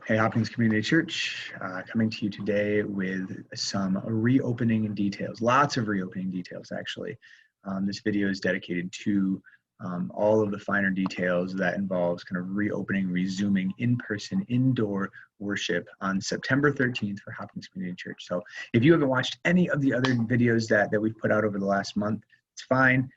Hey, Hopkins Community Church, coming to you today with some reopening details, lots of reopening details actually. This video is dedicated to all of the finer details that involves kind of reopening, resuming in-person indoor worship on September 13th for Hopkins Community Church. So if you haven't watched any of the other videos that we've put out over the last month, it's fine,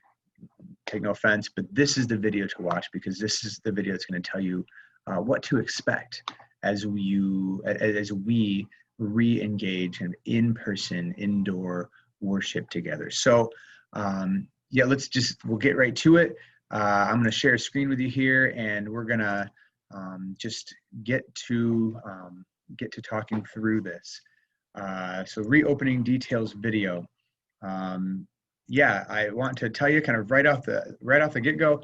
take no offense, but this is the video to watch because this is the video that's going to tell you what to expect as we re-engage in-person indoor worship together. So yeah, we'll get right to it. I'm going to share a screen with you here, and we're going to just get to talking through this. So reopening details video. Yeah, I want to tell you kind of right off the get-go,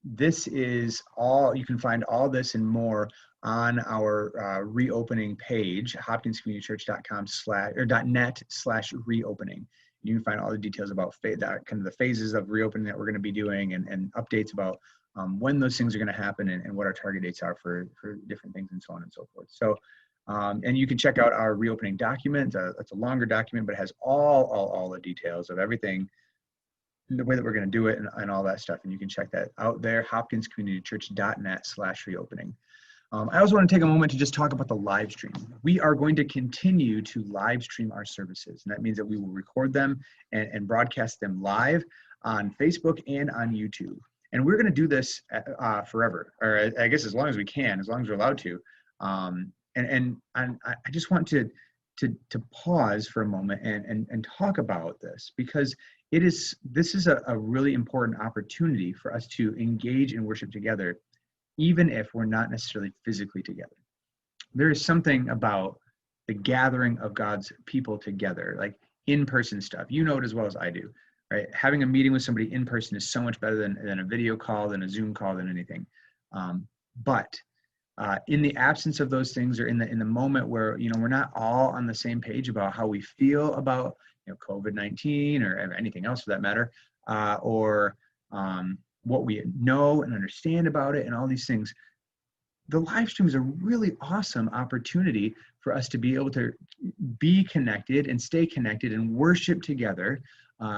this is all, you can find all this and more on our reopening page, hopkinscommunitychurch.com/net/reopening. You can find all the details about kind of the phases of reopening that we're going to be doing, and updates about when those things are going to happen and what our target dates are for different things and so on and so forth. So, and you can check out our reopening document. It's a longer document, but it has all the details of everything, the way that we're going to do it and all that stuff. And you can check that out there, hopkinscommunitychurch.net/reopening. I also want to take a moment to just talk about the live stream. We are going to continue to live stream our services, and that means that we will record them and broadcast them live on Facebook and on YouTube. And we're going to do this forever, or I guess as long as we can, as long as we're allowed to. And I just want to pause for a moment and talk about this, because this is a really important opportunity for us to engage in worship together, even if we're not necessarily physically together. There is something about the gathering of God's people together, like in-person stuff. You know it as well as I do, right? Having a meeting with somebody in person is so much better than a video call, than a Zoom call, than anything. But in the absence of those things, or in the moment where we're not all on the same page about how we feel about COVID-19 or anything else for that matter, or what we know and understand about it and all these things, the live stream is a really awesome opportunity for us to be able to be connected and stay connected and worship together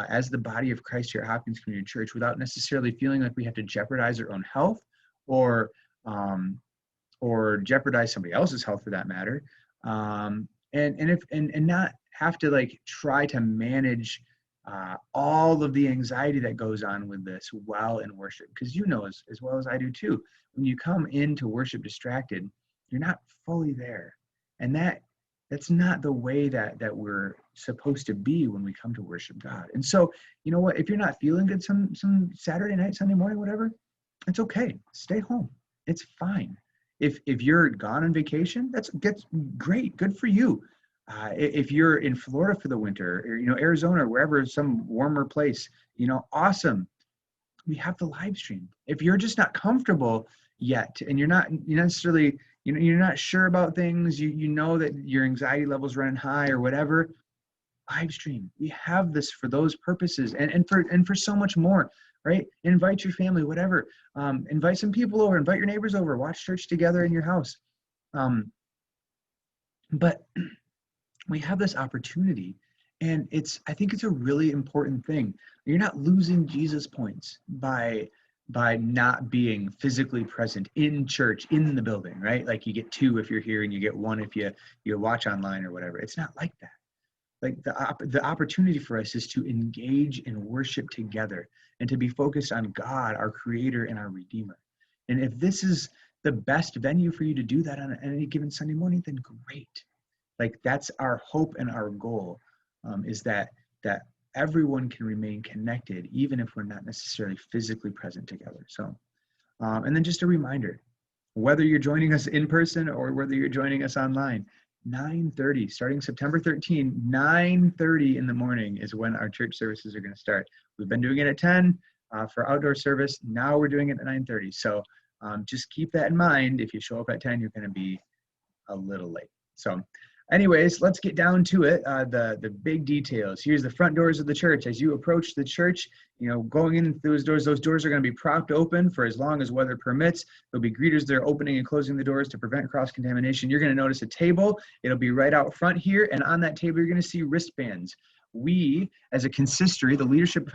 as the body of Christ here at Hopkins Community Church, without necessarily feeling like we have to jeopardize our own health or jeopardize somebody else's health for that matter, and not have to try to manage all of the anxiety that goes on with this while in worship. Because as well as I do too, when you come into worship distracted, you're not fully there, and that's not the way that we're supposed to be when we come to worship God. And so, you know what, if you're not feeling good some Saturday night, Sunday morning, whatever, it's okay. Stay home. It's fine. If you're gone on vacation, that's great. Good for you. If you're in Florida for the winter, or Arizona, or wherever, some warmer place, awesome. We have the live stream. If you're just not comfortable yet, and you're not necessarily, you're not sure about things, you know that your anxiety level's running high or whatever, live stream. We have this for those purposes, and for so much more. Right? Invite your family, whatever. Invite some people over, invite your neighbors over, watch church together in your house. But we have this opportunity, and I think it's a really important thing. You're not losing Jesus points by not being physically present in church, in the building, right? Like you get 2 if you're here, and you get 1 if you watch online or whatever. It's not like that. Like the opportunity for us is to engage in worship together and to be focused on God, our Creator and our Redeemer. And if this is the best venue for you to do that on any given Sunday morning, then great. Like that's our hope and our goal, is that everyone can remain connected, even if we're not necessarily physically present together. So, and then just a reminder, whether you're joining us in person or whether you're joining us online, 9:30, starting September 13, 9:30 in the morning is when our church services are going to start. We've been doing it at 10 for outdoor service. Now we're doing it at 9:30. So just keep that in mind. If you show up at 10, you're going to be a little late. So Anyways, let's get down to it. The big details. Here's the front doors of the church. As you approach the church, going in through those doors are going to be propped open for as long as weather permits. There'll be greeters there opening and closing the doors to prevent cross-contamination. You're going to notice a table. It'll be right out front here, and on that table, you're going to see wristbands. We, as a consistory, the leadership of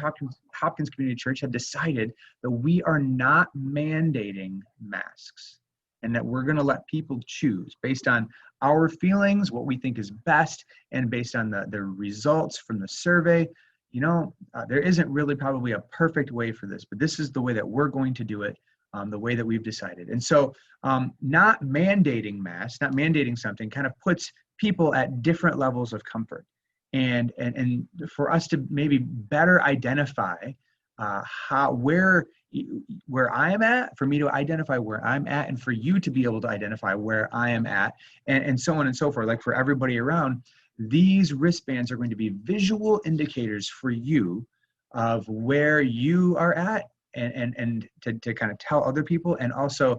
Hopkins Community Church, have decided that we are not mandating masks, and that we're going to let people choose based on our feelings, what we think is best, and based on the results from the survey. There isn't really probably a perfect way for this, but this is the way that we're going to do it, the way that we've decided. And so not mandating masks, not mandating something kind of puts people at different levels of comfort. And for us to maybe better identify where I am at, for me to identify where I'm at, and for you to be able to identify where I am at, and so on and so forth, like for everybody around, these wristbands are going to be visual indicators for you of where you are at, and to kind of tell other people, and also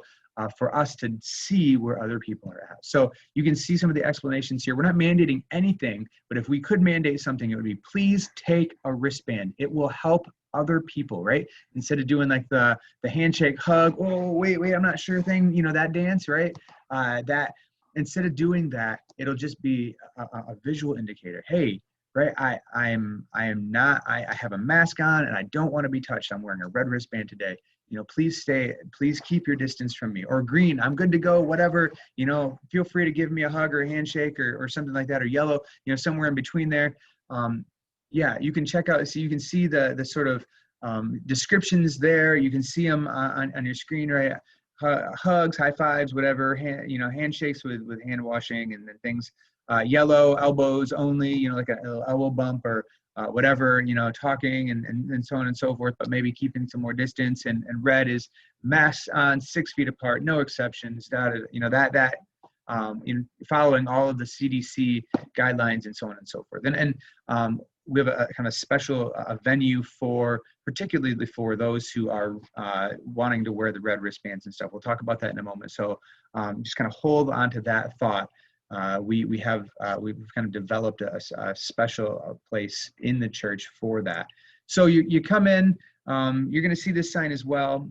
for us to see where other people are at. So you can see some of the explanations here. We're not mandating anything, but if we could mandate something, it would be, please take a wristband. It will help other people, right? Instead of doing like the handshake, hug, oh, wait, I'm not sure thing, that dance, right? That instead of doing that, it'll just be a visual indicator. Hey, right, I have a mask on and I don't want to be touched. I'm wearing a red wristband today. Please keep your distance from me. Or green, I'm good to go, whatever, feel free to give me a hug or a handshake or something like that. Or yellow, somewhere in between there. Yeah, you can check out, so you can see the sort of descriptions there. You can see them on your screen, right? Hugs, high fives, whatever, handshakes with hand washing and then things. Yellow, elbows only, like an elbow bump or whatever, talking and so on and so forth, but maybe keeping some more distance. And red is masks on, 6 feet apart, no exceptions, following all of the CDC guidelines and so on and so forth. And we have a kind of special venue particularly for those who are wanting to wear the red wristbands and stuff. We'll talk about that in a moment. So just kind of hold on to that thought. We've kind of developed a special place in the church for that. So you come in, you're going to see this sign as well.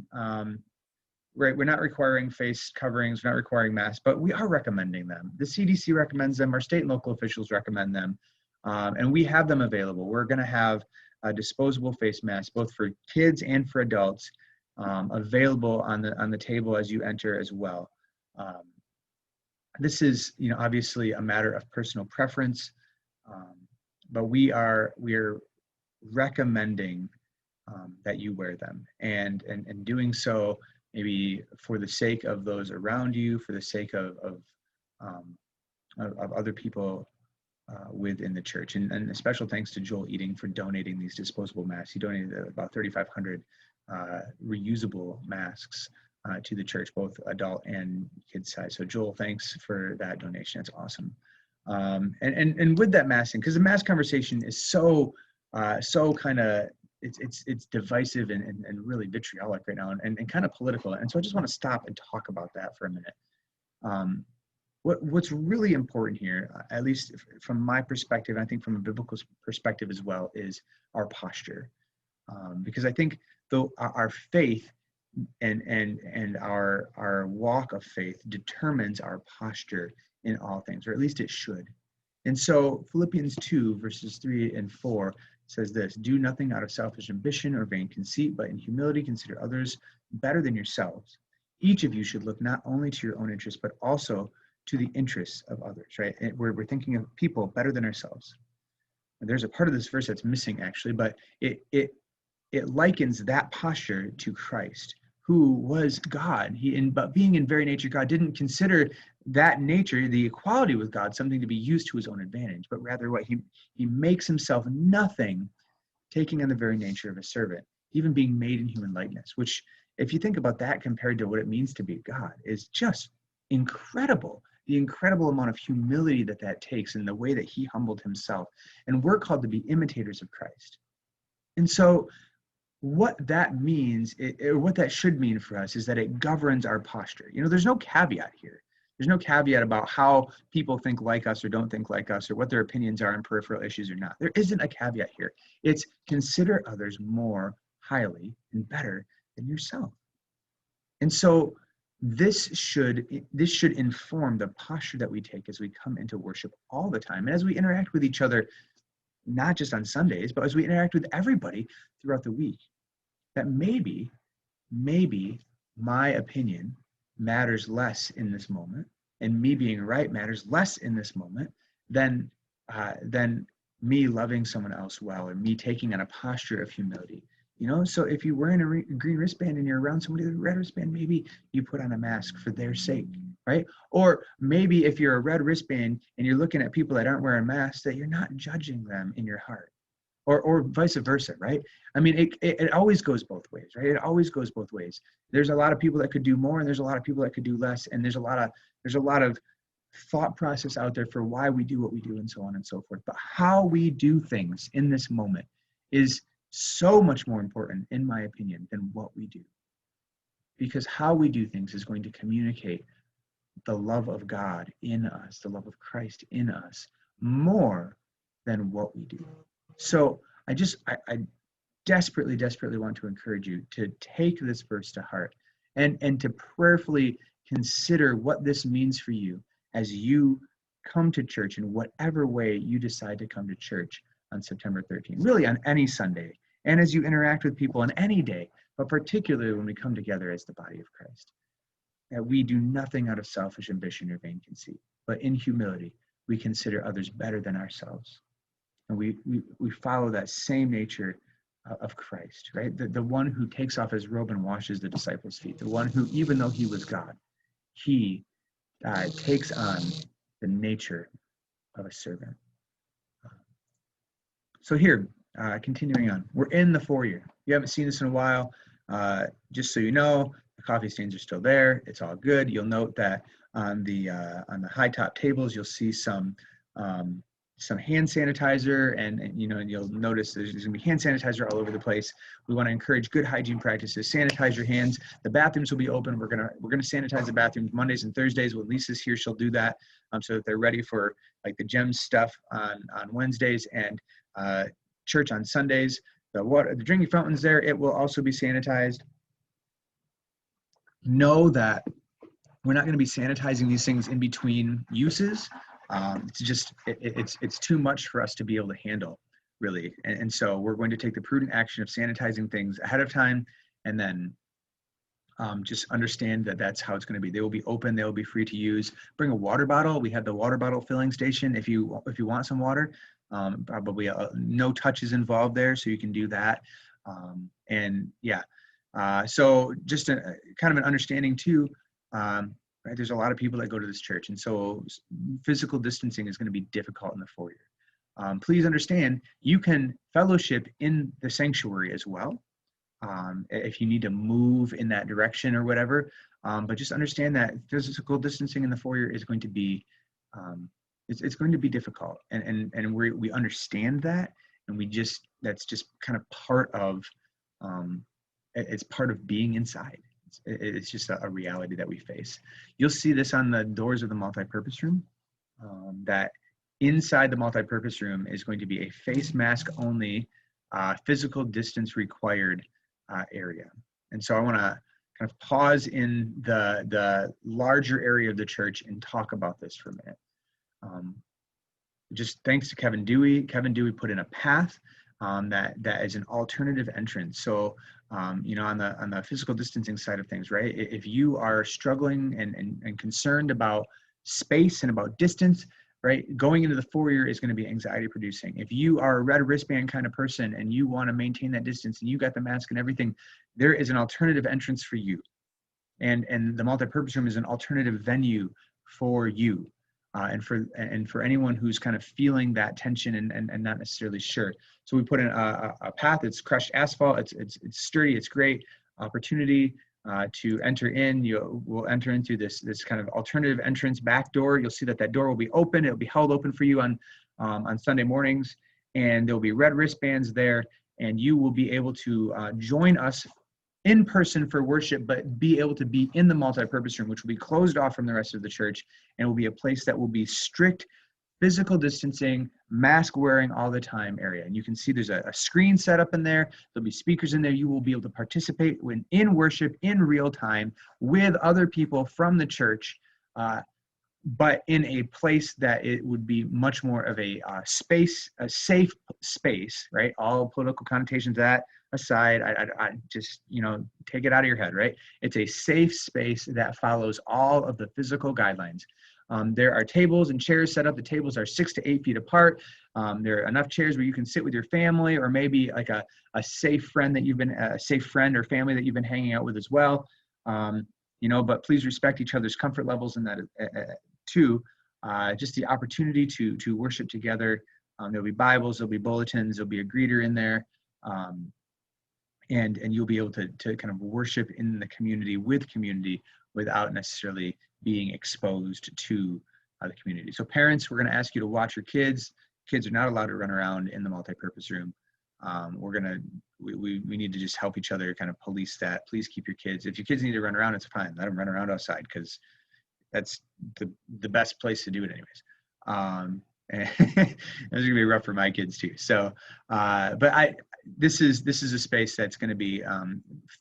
Right, we're not requiring face coverings, we're not requiring masks, but we are recommending them. The CDC recommends them, our state and local officials recommend them, and we have them available. We're going to have disposable face masks, both for kids and for adults, available on the table as you enter as well. This is, obviously a matter of personal preference, but we're recommending that you wear them, and doing so maybe for the sake of those around you, for the sake of other people within the church. And a special thanks to Joel Eating for donating these disposable masks. He donated about 3,500 reusable masks to the church, both adult and kid size. So Joel, thanks for that donation. That's awesome. And with that masking, because the mask conversation is so kind of, it's divisive and really vitriolic right now, and kind of political. And so I just want to stop and talk about that for a minute. What's really important here, at least from my perspective, I think from a biblical perspective as well, is our posture. Because I think though our faith and our walk of faith determines our posture in all things, or at least it should. And so Philippians 2 verses 3 and 4 says this: do nothing out of selfish ambition or vain conceit, but in humility consider others better than yourselves. Each of you should look not only to your own interests, but also to the interests of others, right? And we're thinking of people better than ourselves. And there's a part of this verse that's missing actually, but it likens that posture to Christ, who was God. But being in very nature God, didn't consider that nature, the equality with God, something to be used to his own advantage, but rather what he makes himself nothing, taking on the very nature of a servant, even being made in human likeness, which, if you think about that compared to what it means to be God, is just incredible. The incredible amount of humility that takes, and the way that he humbled himself. And we're called to be imitators of Christ. And so what that means, or what that should mean for us, is that it governs our posture. There's no caveat here. There's no caveat about how people think like us or don't think like us or what their opinions are on peripheral issues or not. There isn't a caveat here. It's consider others more highly and better than yourself. And so this should inform the posture that we take as we come into worship all the time, and as we interact with each other, not just on Sundays, but as we interact with everybody throughout the week. That maybe my opinion matters less in this moment, and me being right matters less in this moment than me loving someone else well, or me taking on a posture of humility. So if you're wearing a green wristband and you're around somebody with a red wristband, maybe you put on a mask for their sake, right? Or maybe if you're a red wristband and you're looking at people that aren't wearing masks, that you're not judging them in your heart, or vice versa, right? I mean, it always goes both ways, right? It always goes both ways. There's a lot of people that could do more, and there's a lot of people that could do less, and there's a lot of thought process out there for why we do what we do, and so on and so forth. But how we do things in this moment is so much more important, in my opinion, than what we do. Because how we do things is going to communicate the love of God in us, the love of Christ in us, more than what we do. So I desperately want to encourage you to take this verse to heart and to prayerfully consider what this means for you as you come to church in whatever way you decide to come to church on September 13th, really on any Sunday, and as you interact with people on any day, but particularly when we come together as the body of Christ. That we do nothing out of selfish ambition or vain conceit, but in humility, we consider others better than ourselves. And we follow that same nature of Christ, right? The one who takes off his robe and washes the disciples' feet, the one who, even though he was God, he takes on the nature of a servant. So here, continuing on, we're in the foyer. You haven't seen this in a while. Just so you know, the coffee stains are still there. It's all good. You'll note that on the high top tables, you'll see some hand sanitizer, and you'll notice there's going to be hand sanitizer all over the place. We want to encourage good hygiene practices. Sanitize your hands. The bathrooms will be open. We're gonna sanitize the bathrooms Mondays and Thursdays. When Lisa's here, she'll do that so that they're ready for like the GEMS stuff on Wednesdays, and church on Sundays. The drinking fountains there, it will also be sanitized. Know that we're not going to be sanitizing these things in between uses. It's too much for us to be able to handle, really. And so we're going to take the prudent action of sanitizing things ahead of time, and then just understand that that's how it's going to be. They will be open. They will be free to use. Bring a water bottle. We have the water bottle filling station if you want some water. Probably no touches involved there, so you can do that. So just kind of an understanding too, right? There's a lot of people that go to this church, and so physical distancing is going to be difficult in the foyer. Please understand, you can fellowship in the sanctuary as well, if you need to move in that direction or whatever. But just understand that physical distancing in the foyer is going to be it's going to be difficult, and we understand that, and that's just kind of part of it's part of being inside. It's just a reality that we face. You'll see this on the doors of the multi-purpose room, that inside the multi-purpose room is going to be a face mask only, physical distance required area. And so I want to kind of pause in the larger area of the church and talk about this for a minute. Just thanks to Kevin Dewey. Kevin Dewey put in a path that is an alternative entrance. So, on the physical distancing side of things, right? If you are struggling and concerned about space and about distance, right? Going into the foyer is going to be anxiety producing. If you are a red wristband kind of person and you want to maintain that distance and you got the mask and everything, there is an alternative entrance for you. And the multi-purpose room is an alternative venue for you. And for anyone who's kind of feeling that tension and not necessarily sure. So we put in a path. It's crushed asphalt. It's sturdy. It's great opportunity to enter in. We'll enter into this kind of alternative entrance back door. You'll see that door will be open. It'll be held open for you on Sunday mornings, and there'll be red wristbands there, and you will be able to join us in person for worship, but be able to be in the multi-purpose room, which will be closed off from the rest of the church, and will be a place that will be strict physical distancing, mask wearing all the time area. And you can see there's a screen set up in there. There'll be speakers in there. You will be able to participate in worship in real time with other people from the church, but in a place that it would be much more of a safe space, right? All political connotations that aside, I just, take it out of your head, right? It's a safe space that follows all of the physical guidelines. There are tables and chairs set up. The tables are 6 to 8 feet apart. There are enough chairs where you can sit with your family, or maybe like a safe friend a safe friend or family that you've been hanging out with as well. But please respect each other's comfort levels in that too. Just the opportunity to worship together. There'll be Bibles, there'll be bulletins, there'll be a greeter in there. And you'll be able to kind of worship in the community with community without necessarily being exposed to the community. So parents, we're going to ask you to watch your kids. Kids are not allowed to run around in the multi-purpose room. We need to just help each other kind of police that. Please keep your kids. If your kids need to run around, it's fine. Let them run around outside, because that's the best place to do it anyways. And it's going to be rough for my kids too. So, but this is a space that's going to be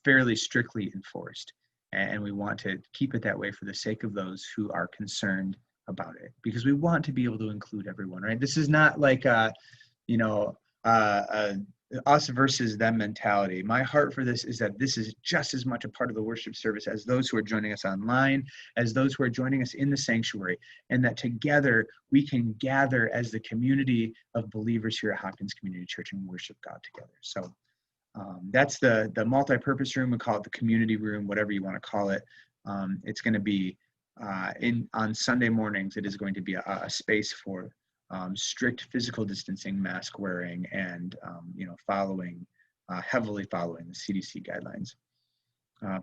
fairly strictly enforced, and we want to keep it that way for the sake of those who are concerned about it, because we want to be able to include everyone, right? This is not like us versus them mentality. My heart for this is that this is just as much a part of the worship service as those who are joining us online, as those who are joining us in the sanctuary, and that together we can gather as the community of believers here at Hopkins Community Church and worship God together. So that's the multi-purpose room. We call it the community room, whatever you want to call it. It's going to be on Sunday mornings. It is going to be a space for strict physical distancing, mask wearing, and heavily following the CDC guidelines.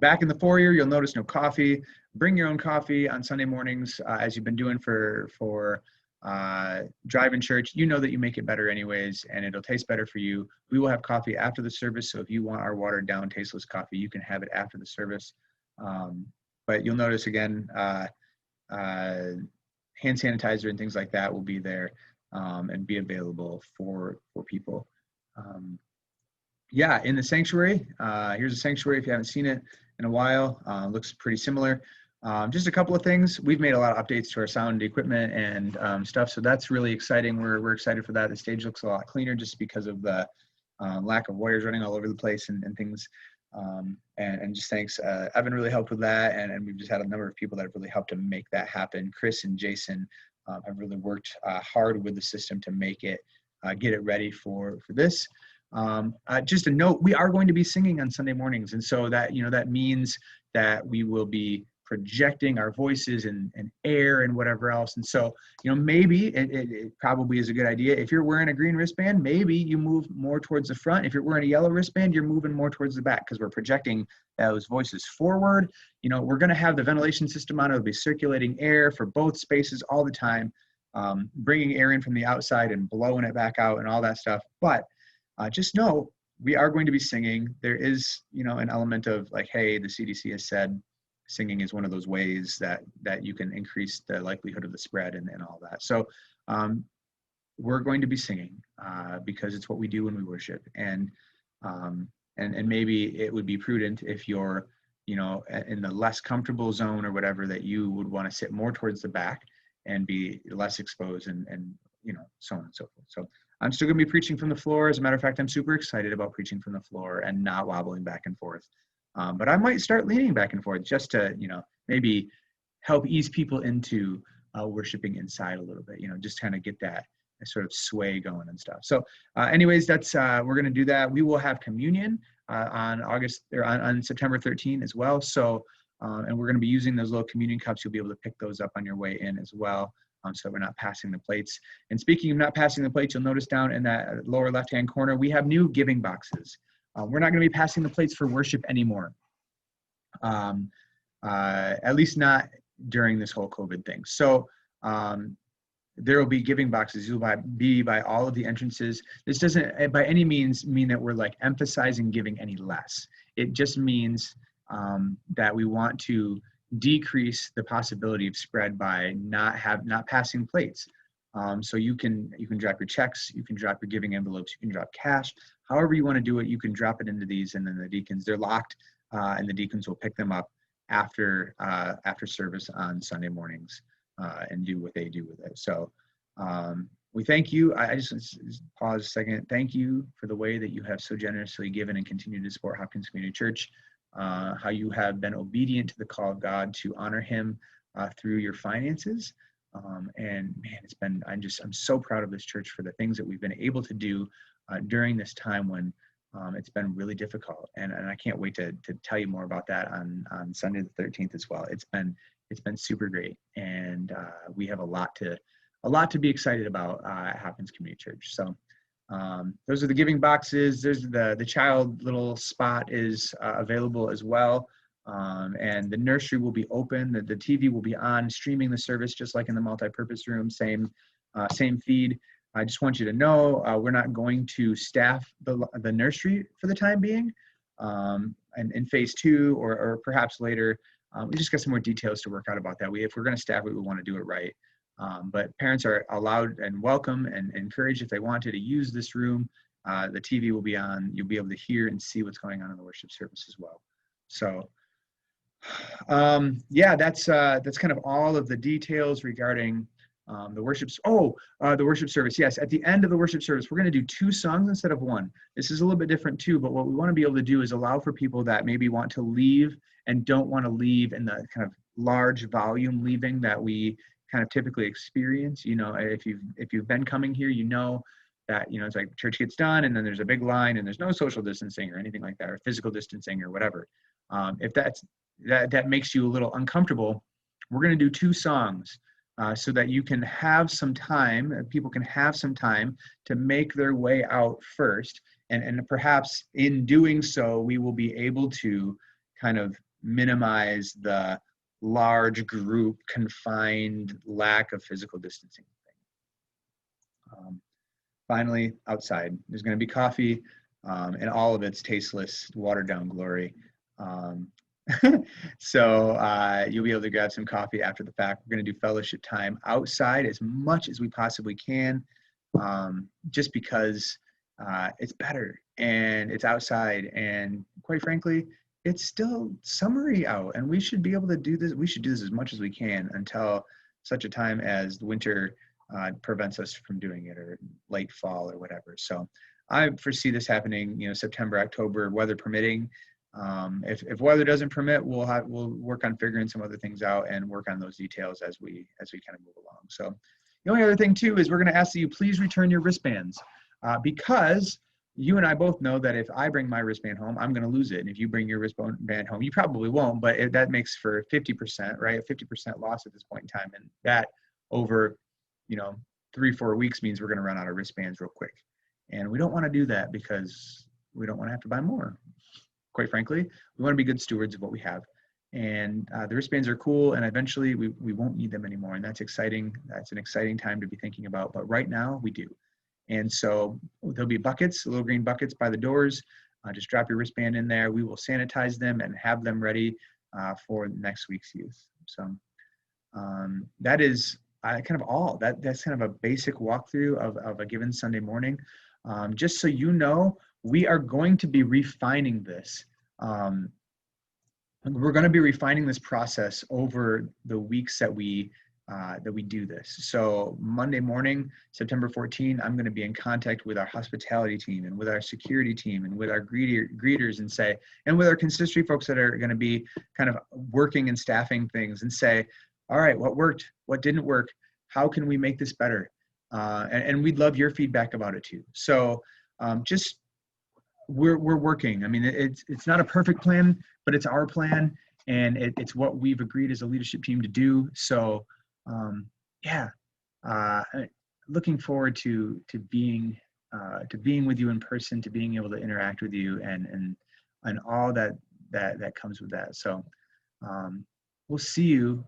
Back in the foyer, you'll notice no coffee. Bring your own coffee on Sunday mornings, as you've been doing for drive-in church. You know that you make it better anyways, and it'll taste better for you. We will have coffee after the service, so if you want our watered down, tasteless coffee, you can have it after the service. But you'll notice again, hand sanitizer and things like that will be there and be available for people. In the sanctuary, here's a sanctuary if you haven't seen it in a while. Looks pretty similar. Just a couple of things. We've made a lot of updates to our sound equipment and stuff, so that's really exciting. We're excited for that. The stage looks a lot cleaner just because of the lack of wires running all over the place and things. And just thanks. Evan really helped with that, and we've just had a number of people that have really helped to make that happen. Chris and Jason have really worked hard with the system to make it, get it ready for this. Just a note, we are going to be singing on Sunday mornings, and so that that means that we will be projecting our voices and air and whatever else. And so, maybe it probably is a good idea. If you're wearing a green wristband, maybe you move more towards the front. If you're wearing a yellow wristband, you're moving more towards the back, because we're projecting those voices forward. We're going to have the ventilation system on. It'll be circulating air for both spaces all the time, bringing air in from the outside and blowing it back out and all that stuff. But just know, we are going to be singing. There is, an element of like, hey, the CDC has said singing is one of those ways that you can increase the likelihood of the spread and all that. So we're going to be singing because it's what we do when we worship. And maybe it would be prudent if you're, in the less comfortable zone or whatever, that you would want to sit more towards the back and be less exposed and so on and so forth. So I'm still going to be preaching from the floor. As a matter of fact, I'm super excited about preaching from the floor and not wobbling back and forth. But I might start leaning back and forth just to, maybe help ease people into worshiping inside a little bit, just kind of get that sort of sway going and stuff. So anyways, that's, we're going to do that. We will have communion on September 13 as well. So, and we're going to be using those little communion cups. You'll be able to pick those up on your way in as well. So we're not passing the plates. And speaking of not passing the plates, you'll notice down in that lower left-hand corner, we have new giving boxes. We're not going to be passing the plates for worship anymore. At least not during this whole COVID thing. So there will be giving boxes. You'll be by all of the entrances. This doesn't by any means mean that we're like emphasizing giving any less. It just means that we want to decrease the possibility of spread by not passing plates. So you can drop your checks, you can drop your giving envelopes, you can drop cash, however you want to do it. You can drop it into these, and then the deacons, they're locked, and the deacons will pick them up after service on Sunday mornings and do what they do with it. So we thank you. I just pause a second. Thank you for the way that you have so generously given and continue to support Hopkins Community Church, how you have been obedient to the call of God to honor him through your finances. And man, I'm so proud of this church for the things that we've been able to do during this time when it's been really difficult. And I can't wait to tell you more about that on Sunday the 13th as well. It's been super great. And we have a lot to be excited about at Hopkins Community Church. So those are the giving boxes. There's the child little spot is available as well. And the nursery will be open. The TV will be on, streaming the service, just like in the multi-purpose room, same feed. I just want you to know we're not going to staff the nursery for the time being. And in phase 2 or perhaps later, we just got some more details to work out about that. If we're going to staff it, we want to do it right. But parents are allowed and welcome and encouraged, if they wanted, to use this room. The TV will be on. You'll be able to hear and see what's going on in the worship service as well. So yeah, that's kind of all of the details regarding the worship. The worship service. Yes, at the end of the worship service, we're going to do 2 songs instead of 1. This is a little bit different too, but what we want to be able to do is allow for people that maybe want to leave and don't want to leave in the kind of large volume leaving that we kind of typically experience. You know, if you've been coming here, you know that, you know, it's like church gets done and then there's a big line and there's no social distancing or anything like that, or physical distancing or whatever. If that makes you a little uncomfortable, we're going to do 2 songs so that you can have some time, people can have some time to make their way out first. And perhaps in doing so, we will be able to kind of minimize the large group confined lack of physical distancing thing. Finally, outside, there's going to be coffee and all of its tasteless, watered down glory. So you'll be able to grab some coffee after the fact. We're going to do fellowship time outside as much as we possibly can, just because it's better and it's outside, and quite frankly, it's still summery out, and we should be able to do this. We should do this as much as we can until such a time as the winter prevents us from doing it, or late fall or whatever. So I foresee this happening, you know, September, October, weather permitting. If weather doesn't permit, we'll work on figuring some other things out and work on those details as we kind of move along. So the only other thing too is we're going to ask that you please return your wristbands, because you and I both know that if I bring my wristband home, I'm going to lose it. And if you bring your wristband home, you probably won't, but that makes for 50%, right? A 50% loss at this point in time. And that over, you know, 3-4 weeks means we're going to run out of wristbands real quick. And we don't want to do that because we don't want to have to buy more. Quite frankly, we want to be good stewards of what we have. And the wristbands are cool, and eventually we won't need them anymore. And that's exciting. That's an exciting time to be thinking about. But right now we do. And so there'll be buckets, little green buckets by the doors. Just drop your wristband in there. We will sanitize them and have them ready for next week's youth. So that is kind of all. That's kind of a basic walkthrough of a given Sunday morning. Just so you know, we are going to be refining this. We're going to be refining this process over the weeks that we do this. So Monday morning, September 14, I'm going to be in contact with our hospitality team and with our security team and with our greeters and with our consistory folks that are going to be kind of working and staffing things, and say, all right, what worked? What didn't work? How can we make this better? And we'd love your feedback about it too. So we're working. I mean, it's not a perfect plan, but it's our plan, and it's what we've agreed as a leadership team to do. So looking forward to being with you in person, to being able to interact with you, and all that comes with that. So we'll see you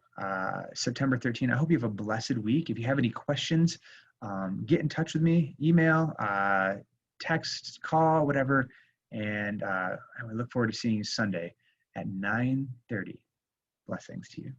September 13. I hope you have a blessed week. If you have any questions, get in touch with me, email, text, call, whatever. And we look forward to seeing you Sunday at 9:30. Blessings to you.